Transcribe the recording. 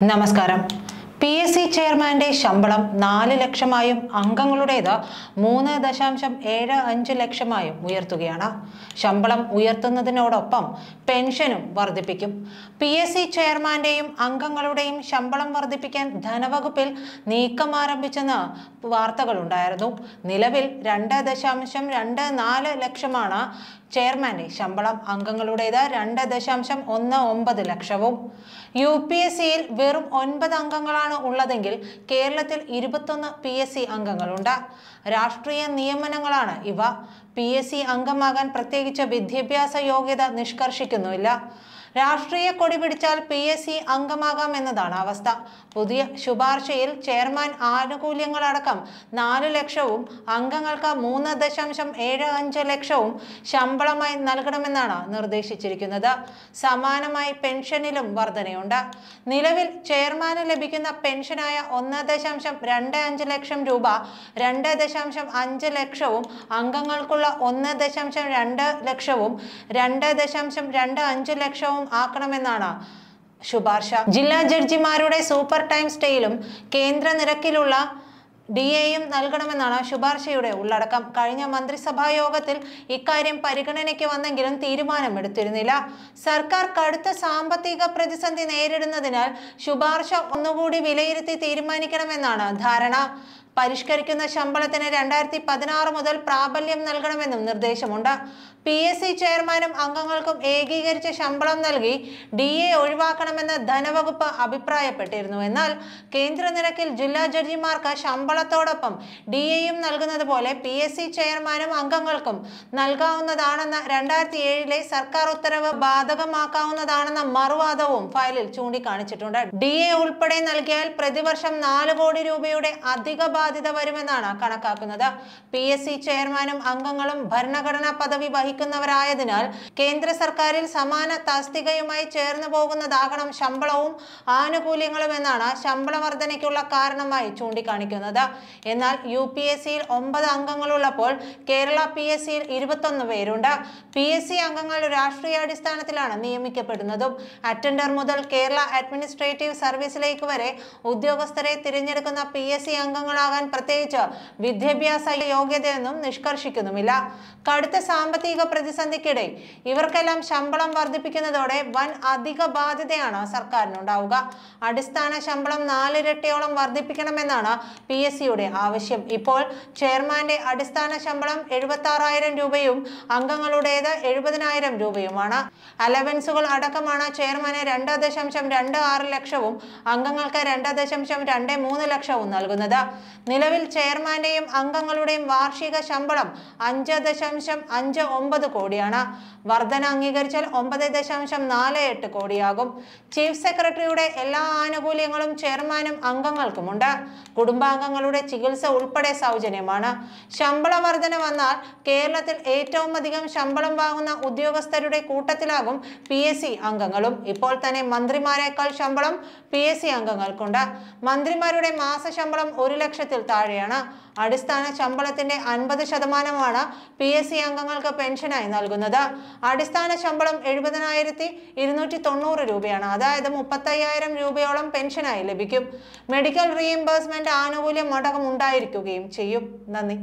നമസ്കാരം. PSC ചെയർമാന്റെ ശമ്പളം 4 ലക്ഷമായും അംഗങ്ങളുടേത് 3.75 ലക്ഷമായും ഉയർത്തുകയാണ്. ശമ്പളം ഉയർത്തുന്നതിനോടൊപ്പം പെൻഷനും വർദ്ധിപ്പിക്കും. PSC ചെയർമാന്റെയും അംഗങ്ങളുടെയും ശമ്പളം വർദ്ധിപ്പിക്കാൻ ധനവകുപ്പിൽ നീക്കം ആരംഭിച്ചെന്ന് വാർത്തകളുണ്ടായിരുന്നു. നിലവിൽ 2.24 ലക്ഷമാണ് ചെയർമാന്റെ ശമ്പളം. അംഗങ്ങളുടേത് 2.19 ലക്ഷവും. UPSCയിൽ വെറും 9 അംഗങ്ങളാണ് ഉള്ളതെങ്കിൽ കേരളത്തിൽ 21 PSC അംഗങ്ങളുണ്ട്. രാഷ്ട്രീയ നിയമനങ്ങളാണ് ഇവ. PSC അംഗമാകാൻ പ്രത്യേകിച്ച് വിദ്യാഭ്യാസ യോഗ്യത നിഷ്കർഷിക്കുന്നില്ല. രാഷ്ട്രീയ കൊടി പിടിച്ചാൽ PSC അംഗമാകാം എന്നതാണ് അവസ്ഥ. പുതിയ ശുപാർശയിൽ ചെയർമാൻ ആനുകൂല്യങ്ങളടക്കം 4 ലക്ഷവും അംഗങ്ങൾക്ക് 3.75 ലക്ഷവും ശമ്പളമായി നൽകണമെന്നാണ് നിർദ്ദേശിച്ചിരിക്കുന്നത്. സമാനമായി പെൻഷനിലും വർധനയുണ്ട്. നിലവിൽ ചെയർമാന് ലഭിക്കുന്ന പെൻഷനായ 1.25 ലക്ഷം രൂപ 2.5 ലക്ഷവും അംഗങ്ങൾക്കുള്ള 1.2 ലക്ഷവും 2.25 ലക്ഷവും ആക്കണമെന്നാണ് ശുപാർശ. ജില്ലാ ജഡ്ജിമാരുടെ സൂപ്പർ ടൈം സ്റ്റേയിലും കേന്ദ്ര നിരക്കിലുള്ള DAയും നൽകണമെന്നാണ് ശുപാർശയുടെ ഉള്ളടക്കം. കഴിഞ്ഞ മന്ത്രിസഭാ യോഗത്തിൽ ഇക്കാര്യം പരിഗണനയ്ക്ക് വന്നെങ്കിലും തീരുമാനമെടുത്തിരുന്നില്ല. സർക്കാർ കടുത്ത സാമ്പത്തിക പ്രതിസന്ധി നേരിടുന്നതിനാൽ ശുപാർശ ഒന്നുകൂടി വിലയിരുത്തി തീരുമാനിക്കണമെന്നാണ് ധാരണ. പരിഷ്കരിക്കുന്ന ശമ്പളത്തിന് 2016 മുതൽ പ്രാബല്യം നൽകണമെന്നും നിർദ്ദേശമുണ്ട്. PSC ചെയർമാനും അംഗങ്ങൾക്കും ഏകീകരിച്ച ശമ്പളം നൽകി DA ഒഴിവാക്കണമെന്ന് ധനവകുപ്പ് അഭിപ്രായപ്പെട്ടിരുന്നു. എന്നാൽ കേന്ദ്ര നിരക്കിൽ ജില്ലാ ജഡ്ജിമാർക്ക് ശമ്പളത്തോടൊപ്പം DAയും നൽകുന്നത് പോലെ PSC ചെയർമാനും അംഗങ്ങൾക്കും നൽകാവുന്നതാണെന്ന 2007 സർക്കാർ ഉത്തരവ് ബാധകമാക്കാവുന്നതാണെന്ന മറുവാദവും ഫയലിൽ ചൂണ്ടിക്കാണിച്ചിട്ടുണ്ട്. DA ഉൾപ്പെടെ നൽകിയാൽ പ്രതിവർഷം 4 കോടി രൂപയുടെ അധിക ബാധ്യത വരുമെന്നാണ് കണക്കാക്കുന്നത്. PSC ചെയർമാനും അംഗങ്ങളും ഭരണഘടനാ പദവി വഹിക്കുന്നവരായതിനാൽ കേന്ദ്ര സർക്കാരിൽ സമാന തസ്തികയുമായി ചേർന്ന് പോകുന്നതാകണം ശമ്പളവും ആനുകൂല്യങ്ങളും എന്നാണ് ശമ്പള വർധനയ്ക്കുള്ള കാരണമായി ചൂണ്ടിക്കാണിക്കുന്നത്. എന്നാൽ UPSCയിൽ 9 അംഗങ്ങളുള്ളപ്പോൾ കേരള PSCയിൽ 21 പേരുണ്ട്. PSC അംഗങ്ങൾ രാഷ്ട്രീയാടിസ്ഥാനത്തിലാണ് നിയമിക്കപ്പെടുന്നതും. അറ്റൻഡർ മുതൽ കേരള അഡ്മിനിസ്ട്രേറ്റീവ് സർവീസിലേക്ക് വരെ ഉദ്യോഗസ്ഥരെ തിരഞ്ഞെടുക്കുന്ന PSC അംഗങ്ങളാകാൻ പ്രത്യേകിച്ച് വിദ്യാഭ്യാസ യോഗ്യതയൊന്നും നിഷ്കർഷിക്കുന്നുമില്ല. കടുത്ത സാമ്പത്തിക പ്രതിസന്ധിക്കിടെ ഇവർക്കെല്ലാം ശമ്പളം വർദ്ധിപ്പിക്കുന്നതോടെ വൻ അധിക ബാധ്യതയാണ് സർക്കാരിനുണ്ടാവുക. അടിസ്ഥാന ശമ്പളം 4 ഇരട്ടിയോളം വർദ്ധിപ്പിക്കണമെന്നാണ് PSCയുടെ ആവശ്യം. ഇപ്പോൾ ചെയർമാന്റെ അടിസ്ഥാന ശമ്പളം 76,000 രൂപയും അംഗങ്ങളുടേത് 70,000 രൂപയുമാണ്. അലവൻസുകൾ അടക്കമാണ് ചെയർമാന് 2.26 ലക്ഷവും അംഗങ്ങൾക്ക് 2.23 ലക്ഷവും നൽകുന്നത്. നിലവിൽ ചെയർമാന്റെയും അംഗങ്ങളുടെയും വാർഷിക ശമ്പളം 5.59 കോടിയാണ്. വർധന അംഗീകരിച്ചാൽ 9.48 കോടിയാകും. ചീഫ് സെക്രട്ടറിയുടെ എല്ലാ ആനുകൂല്യങ്ങളും ചെയർമാനും അംഗങ്ങൾക്കുമുണ്ട്. കുടുംബാംഗങ്ങളുടെ ചികിത്സ ഉൾപ്പെടെ സൗജന്യമാണ്. ശമ്പള വർധന വന്നാൽ കേരളത്തിൽ ഏറ്റവും അധികം ശമ്പളം വാങ്ങുന്ന ഉദ്യോഗസ്ഥരുടെ കൂട്ടത്തിലാകും PSC അംഗങ്ങളും. ഇപ്പോൾ തന്നെ മന്ത്രിമാരെക്കാൾ ശമ്പളം PSC അംഗങ്ങൾക്കുണ്ട്. മന്ത്രിമാരുടെ മാസ ശമ്പളം 1 ലക്ഷത്തിൽ താഴെയാണ്. അടിസ്ഥാന ശമ്പളത്തിന്റെ 50% PSC അംഗങ്ങൾക്ക് പെൻഷനായി നൽകുന്നത്. അടിസ്ഥാന ശമ്പളം 70,290 രൂപയാണ്. അതായത് 35,000 രൂപയോളം പെൻഷനായി ലഭിക്കും. മെഡിക്കൽ റീഇംബേഴ്സ്മെന്റ് ആനുകൂല്യം അടക്കം ഉണ്ടായിരിക്കുകയും ചെയ്യും. നന്ദി.